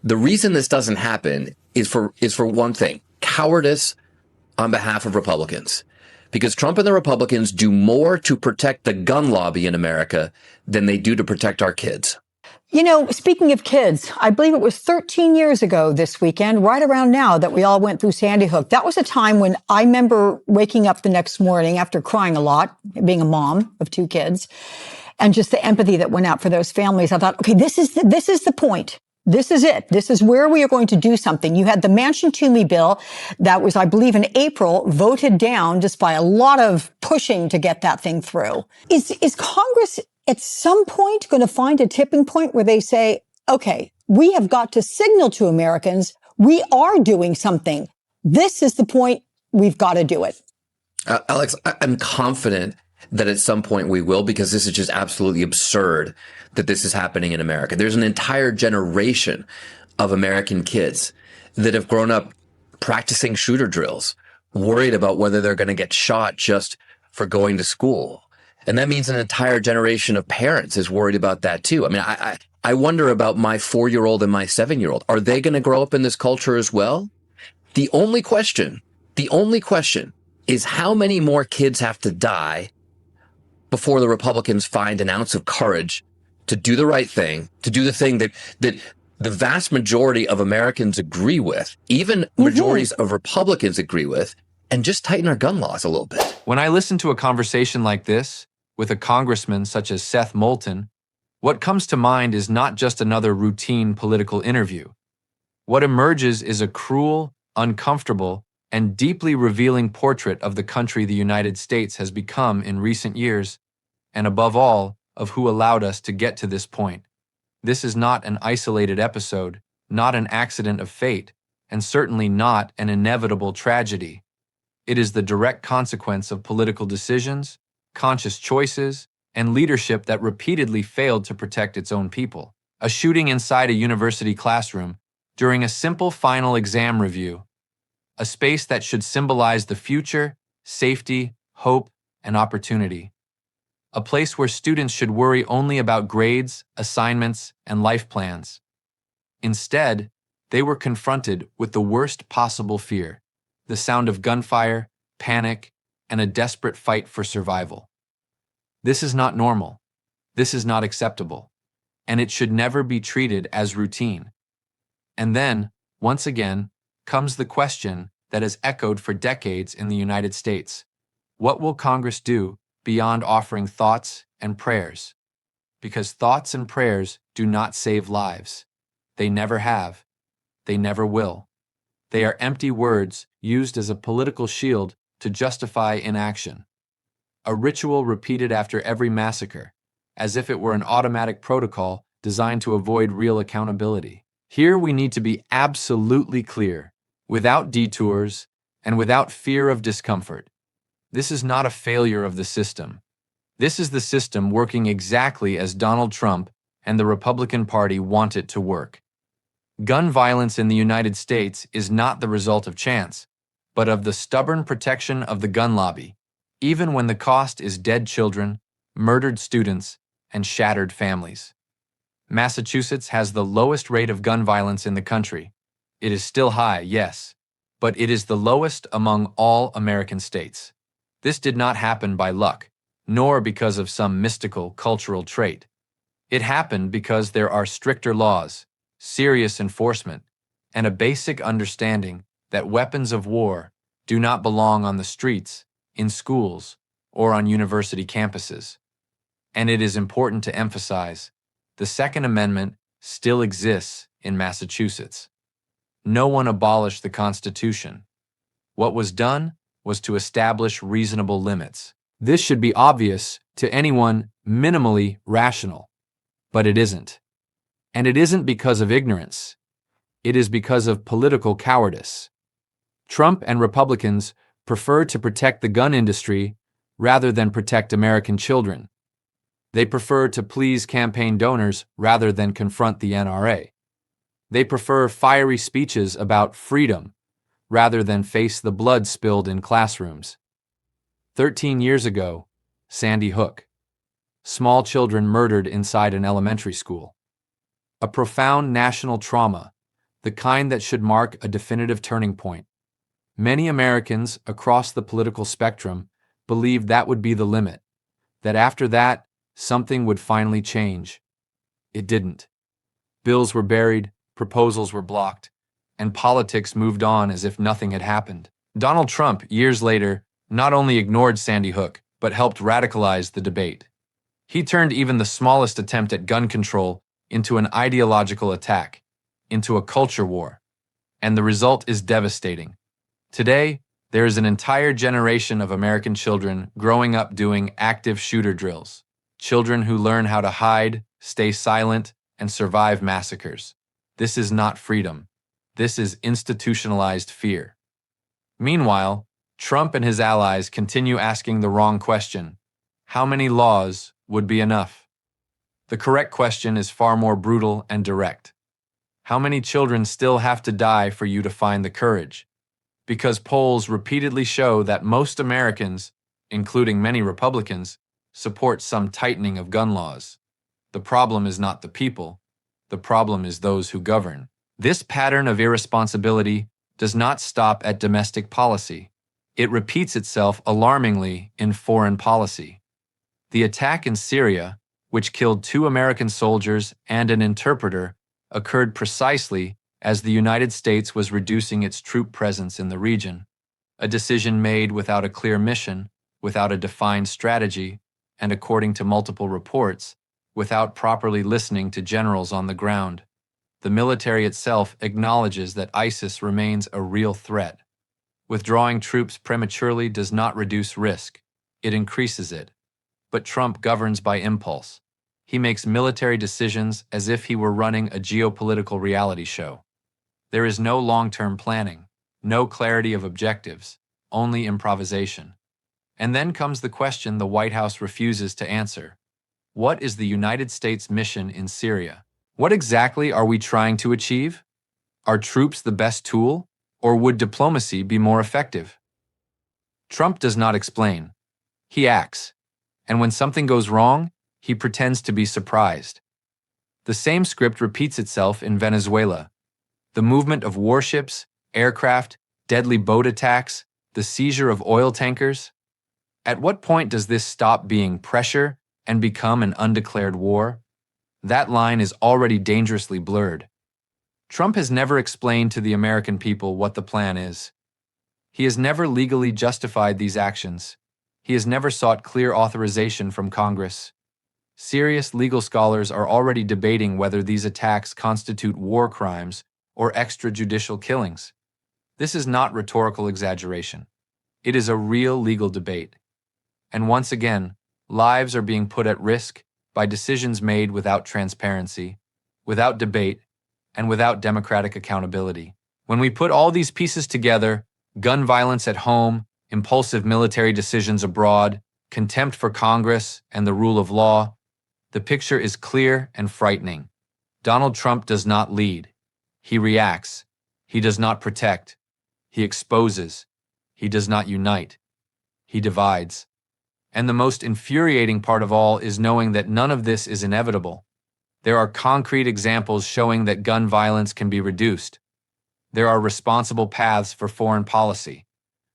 The reason this doesn't happen is for one thing, cowardice on behalf of Republicans. Because Trump and the Republicans do more to protect the gun lobby in America than they do to protect our kids. You know, speaking of kids, I believe it was 13 years ago this weekend, right around now, that we all went through Sandy Hook. That was a time when I remember waking up the next morning after crying a lot, being a mom of two kids, and just the empathy that went out for those families. I thought, okay, this is the point. This is it. This is where we are going to do something. You had the Manchin-Toomey bill that was, I believe, in April, voted down just by a lot of pushing to get that thing through. Is Congress at some point going to find a tipping point where they say, okay, we have got to signal to Americans we are doing something. This is the point. We've got to do it. Alex, I'm confident that at some point we will, because this is just absolutely absurd that this is happening in America. There's an entire generation of American kids that have grown up practicing shooter drills, worried about whether they're going to get shot just for going to school. And that means an entire generation of parents is worried about that too. I mean, I wonder about my 4-year-old and my 7-year-old. Are they going to grow up in this culture as well? The only question is how many more kids have to die before the Republicans find an ounce of courage to do the right thing, to do the thing that the vast majority of Americans agree with, even majorities of Republicans agree with, and just tighten our gun laws a little bit. When I listen to a conversation like this with a congressman such as Seth Moulton, what comes to mind is not just another routine political interview. What emerges is a cruel, uncomfortable, and deeply revealing portrait of the country the United States has become in recent years, and above all, of who allowed us to get to this point. This is not an isolated episode, not an accident of fate, and certainly not an inevitable tragedy. It is the direct consequence of political decisions, conscious choices, and leadership that repeatedly failed to protect its own people. A shooting inside a university classroom during a simple final exam review, a space that should symbolize the future, safety, hope, and opportunity. A place where students should worry only about grades, assignments, and life plans. Instead, they were confronted with the worst possible fear, the sound of gunfire, panic, and a desperate fight for survival. This is not normal. This is not acceptable. And it should never be treated as routine. And then, once again, comes the question that has echoed for decades in the United States. What will Congress do beyond offering thoughts and prayers? Because thoughts and prayers do not save lives. They never have. They never will. They are empty words used as a political shield to justify inaction. A ritual repeated after every massacre, as if it were an automatic protocol designed to avoid real accountability. Here we need to be absolutely clear, without detours and without fear of discomfort. This is not a failure of the system. This is the system working exactly as Donald Trump and the Republican Party want it to work. Gun violence in the United States is not the result of chance, but of the stubborn protection of the gun lobby, even when the cost is dead children, murdered students, and shattered families. Massachusetts has the lowest rate of gun violence in the country. It is still high, yes, but it is the lowest among all American states. This did not happen by luck, nor because of some mystical cultural trait. It happened because there are stricter laws, serious enforcement, and a basic understanding that weapons of war do not belong on the streets, in schools, or on university campuses. And it is important to emphasize, the Second Amendment still exists in Massachusetts. No one abolished the Constitution. What was done was to establish reasonable limits. This should be obvious to anyone minimally rational, but it isn't. And it isn't because of ignorance. It is because of political cowardice. Trump and Republicans prefer to protect the gun industry rather than protect American children. They prefer to please campaign donors rather than confront the NRA. They prefer fiery speeches about freedom rather than face the blood spilled in classrooms. 13 years ago, Sandy Hook. Small children murdered inside an elementary school. a profound national trauma, the kind that should mark a definitive turning point. Many Americans across the political spectrum believed that would be the limit, that after that, something would finally change. It didn't. Bills were buried, proposals were blocked, and politics moved on as if nothing had happened. Donald Trump, years later, not only ignored Sandy Hook, but helped radicalize the debate. He turned even the smallest attempt at gun control into an ideological attack, into a culture war. And the result is devastating. Today, there is an entire generation of American children growing up doing active shooter drills. Children who learn how to hide, stay silent, and survive massacres. This is not freedom. This is institutionalized fear. Meanwhile, Trump and his allies continue asking the wrong question. How many laws would be enough? The correct question is far more brutal and direct. How many children still have to die for you to find the courage? Because polls repeatedly show that most Americans, including many Republicans, support some tightening of gun laws. The problem is not the people. The problem is those who govern. This pattern of irresponsibility does not stop at domestic policy. It repeats itself alarmingly in foreign policy. The attack in Syria, which killed 2 American soldiers and an interpreter, occurred precisely as the United States was reducing its troop presence in the region, a decision made without a clear mission, without a defined strategy, and according to multiple reports, without properly listening to generals on the ground. The military itself acknowledges that ISIS remains a real threat. Withdrawing troops prematurely does not reduce risk, it increases it. But Trump governs by impulse. He makes military decisions as if he were running a geopolitical reality show. There is no long-term planning, no clarity of objectives, only improvisation. And then comes the question the White House refuses to answer. What is the United States mission in Syria? What exactly are we trying to achieve? Are troops the best tool, or would diplomacy be more effective? Trump does not explain. He acts. And when something goes wrong, he pretends to be surprised. The same script repeats itself in Venezuela. The movement of warships, aircraft, deadly boat attacks, the seizure of oil tankers. At what point does this stop being pressure and become an undeclared war? That line is already dangerously blurred. Trump has never explained to the American people what the plan is. He has never legally justified these actions. He has never sought clear authorization from Congress. Serious legal scholars are already debating whether these attacks constitute war crimes or extrajudicial killings. This is not rhetorical exaggeration. It is a real legal debate. And once again, lives are being put at risk by decisions made without transparency, without debate, and without democratic accountability. When we put all these pieces together, gun violence at home, impulsive military decisions abroad, contempt for Congress and the rule of law, the picture is clear and frightening. Donald Trump does not lead. He reacts. He does not protect. He exposes. He does not unite. He divides. And the most infuriating part of all is knowing that none of this is inevitable. There are concrete examples showing that gun violence can be reduced. There are responsible paths for foreign policy.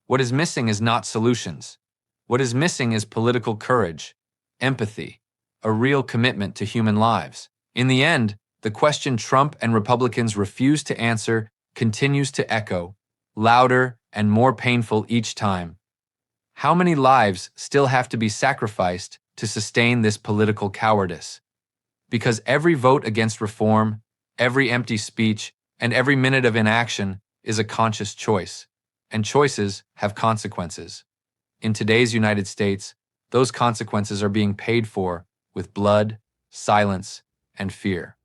What is missing is not solutions. What is missing is political courage, empathy, a real commitment to human lives. In the end, the question Trump and Republicans refuse to answer continues to echo, louder and more painful each time. How many lives still have to be sacrificed to sustain this political cowardice? Because every vote against reform, every empty speech, and every minute of inaction is a conscious choice, and choices have consequences. In today's United States, those consequences are being paid for with blood, silence, and fear.